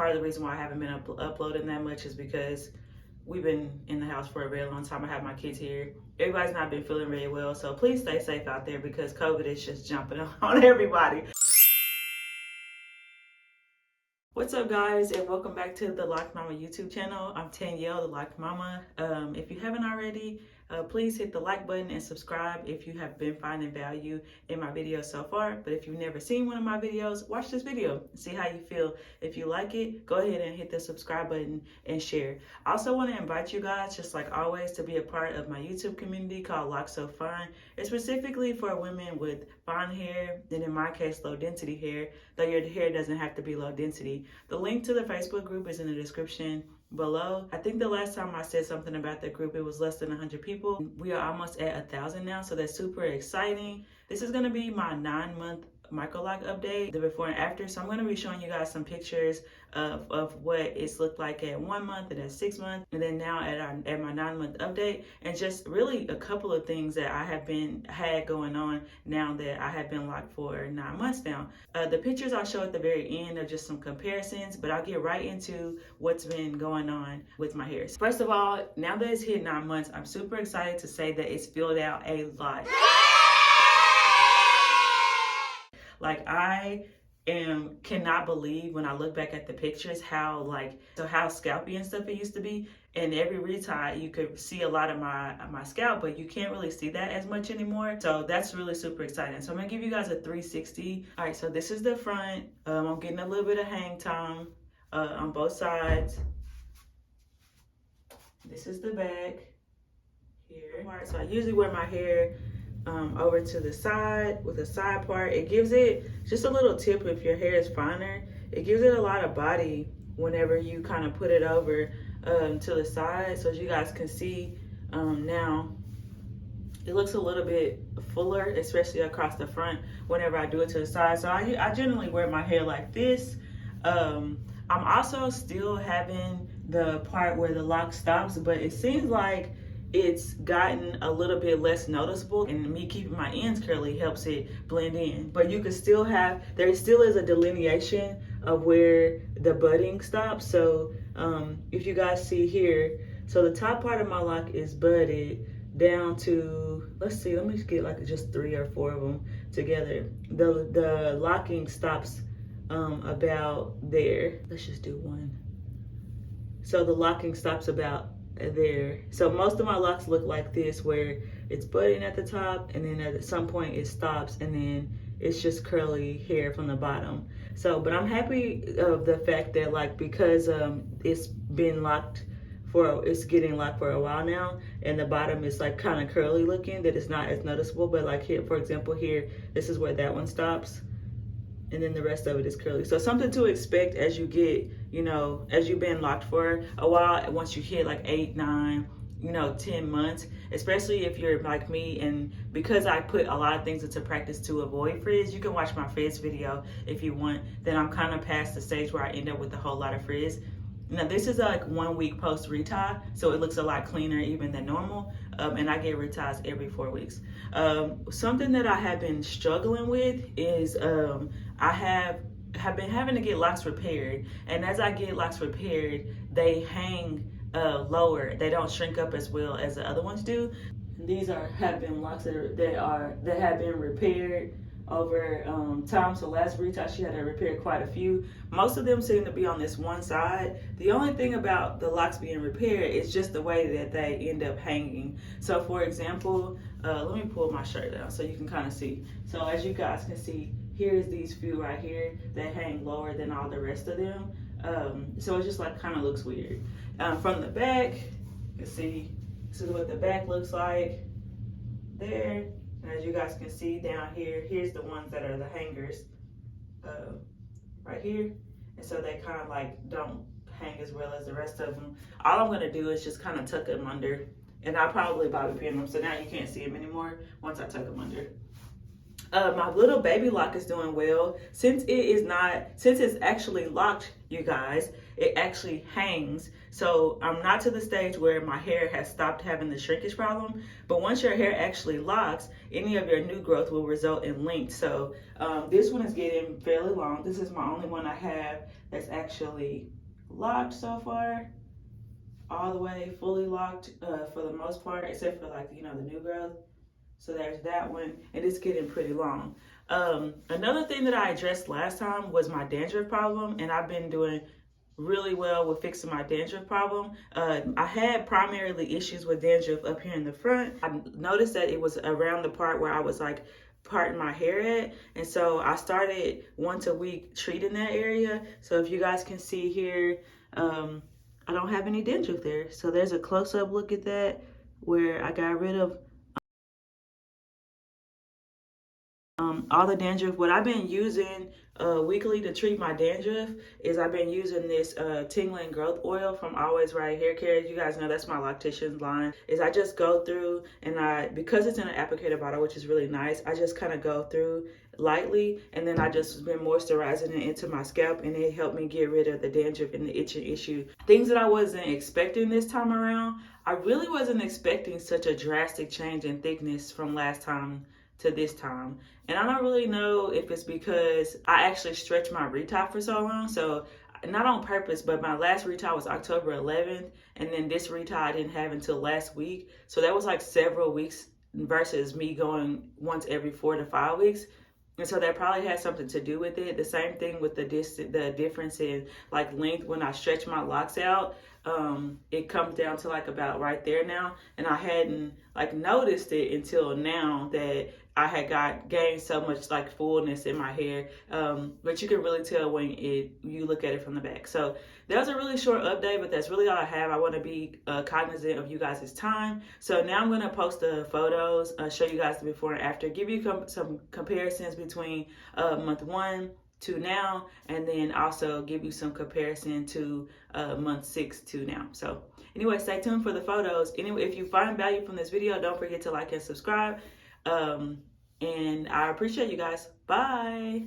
part of the reason why I haven't been uploading that much is because we've been in the house for a very long time. I have my kids here. Everybody's not been feeling very well, so please stay safe out there because COVID is just jumping on everybody. What's up, guys, and welcome back to the Locked Mama YouTube channel. I'm Tanielle, the Locked Mama. If you haven't already, please hit the like button and subscribe if you have been finding value in my videos so far. But if you've never seen one of my videos, watch this video and see how you feel. If you like it, go ahead and hit the subscribe button and share. I also want to invite you guys, just like always, to be a part of my YouTube community called Xoxo Fine. It's specifically for women with fine hair, and in my case, low density hair, though your hair doesn't have to be low density. The link to the Facebook group is in the description below. I think the last time I said something about the group, it was less than 100 people. We are almost at 1,000 now, so that's super exciting. This is gonna be my 9-month Microloc update, the before and after. So I'm going to be showing you guys some pictures of what it's looked like at 1 month and at 6 months, and then now at my 9-month update, and just really a couple of things that I have had going on now that I have been locked for 9 months now. The pictures I'll show at the very end are just some comparisons, but I'll get right into what's been going on with my hair. First of all, now that it's hit 9 months, I'm super excited to say that it's filled out a lot. Like, I cannot believe when I look back at the pictures how scalpy and stuff it used to be. And every retie you could see a lot of my scalp, but you can't really see that as much anymore. So that's really super exciting. So I'm gonna give you guys a 360. All right, so this is the front. I'm getting a little bit of hang time on both sides. This is the back here. All right, so I usually wear my hair over to the side with a side part. It gives it just a little tip if your hair is finer. It gives it a lot of body whenever you kind of put it over to the side. So as you guys can see now, it looks a little bit fuller, especially across the front whenever I do it to the side. So I generally wear my hair like this. I'm also still having the part where the lock stops, but it seems like it's gotten a little bit less noticeable, and me keeping my ends curly helps it blend in. But you can still there still is a delineation of where the budding stops. So if you guys see here, so the top part of my lock is budded down to, let's see, let me get like just 3 or 4 of them together. The locking stops about there. Let's just do 1. So the locking stops about there. So most of my locks look like this, where it's budding at the top, and then at some point it stops, and then it's just curly hair from the bottom. So, but I'm happy of the fact that, like, because it's getting locked for a while now, and the bottom is like kind of curly looking, that it's not as noticeable. But like here, for example, here, this is where that one stops, and then the rest of it is curly. So something to expect as you get, as you've been locked for a while, once you hit like 8, 9, 10 months, especially if you're like me. And because I put a lot of things into practice to avoid frizz, you can watch my frizz video if you want. Then I'm kind of past the stage where I end up with a whole lot of frizz. Now this is like 1 week post retie, so it looks a lot cleaner even than normal, and I get reties every 4 weeks. Something that I have been struggling with is I have been having to get locks repaired, and as I get locks repaired, they hang lower. They don't shrink up as well as the other ones do. These have been locks that have been repaired over time. So last retie she had to repair quite a few. Most of them seem to be on this one side. The only thing about the locks being repaired is just the way that they end up hanging. So for example, let me pull my shirt down so you can kind of see. So as you guys can see, here's these few right here that hang lower than all the rest of them. So it just like kind of looks weird. From the back, you can see this is what the back looks like there. And as you guys can see down here, here's the ones that are the hangers right here. And so they kind of like don't hang as well as the rest of them. All I'm gonna do is just kind of tuck them under, and I'll probably bobby pin them, so now you can't see them anymore once I tuck them under. My little baby lock is doing well. Since it's actually locked, you guys, it actually hangs. So I'm not to the stage where my hair has stopped having the shrinkage problem. But once your hair actually locks, any of your new growth will result in length. So this one is getting fairly long. This is my only one I have that's actually locked so far. All the way fully locked for the most part, except for like, you know, the new growth. So there's that one, and it's getting pretty long. Another thing that I addressed last time was my dandruff problem, and I've been doing really well with fixing my dandruff problem. I had primarily issues with dandruff up here in the front. I noticed that it was around the part where I was like parting my hair at, and so I started once a week treating that area. So if you guys can see here, I don't have any dandruff there. So there's a close-up look at that where I got rid of all the dandruff. What I've been using weekly to treat my dandruff is I've been using this tingling growth oil from Always Right Hair Care. You guys know that's my lactations line. Is I just go through and because it's in an applicator bottle, which is really nice, I just kind of go through lightly, and then I just been moisturizing it into my scalp, and it helped me get rid of the dandruff and the itching issue. Things that I wasn't expecting this time around. I really wasn't expecting such a drastic change in thickness from last time to this time. And I don't really know if it's because I actually stretched my retie for so long. So not on purpose, but my last retie was October 11th. And then this retie I didn't have until last week. So that was like several weeks versus me going once every 4 to 5 weeks. And so that probably has something to do with it. The same thing with the difference in like length when I stretch my locks out. It comes down to like about right there now, and I hadn't like noticed it until now that I had gained so much like fullness in my hair. But you can really tell when you look at it from the back. So that was a really short update, but that's really all I have. I want to be cognizant of you guys' time. So now I'm going to post the photos, show you guys the before and after, give you some comparisons between month 1 to now, and then also give you some comparison to month 6 to now. So anyway, stay tuned for the photos. Anyway, if you find value from this video, don't forget to like and subscribe. And I appreciate you guys. Bye.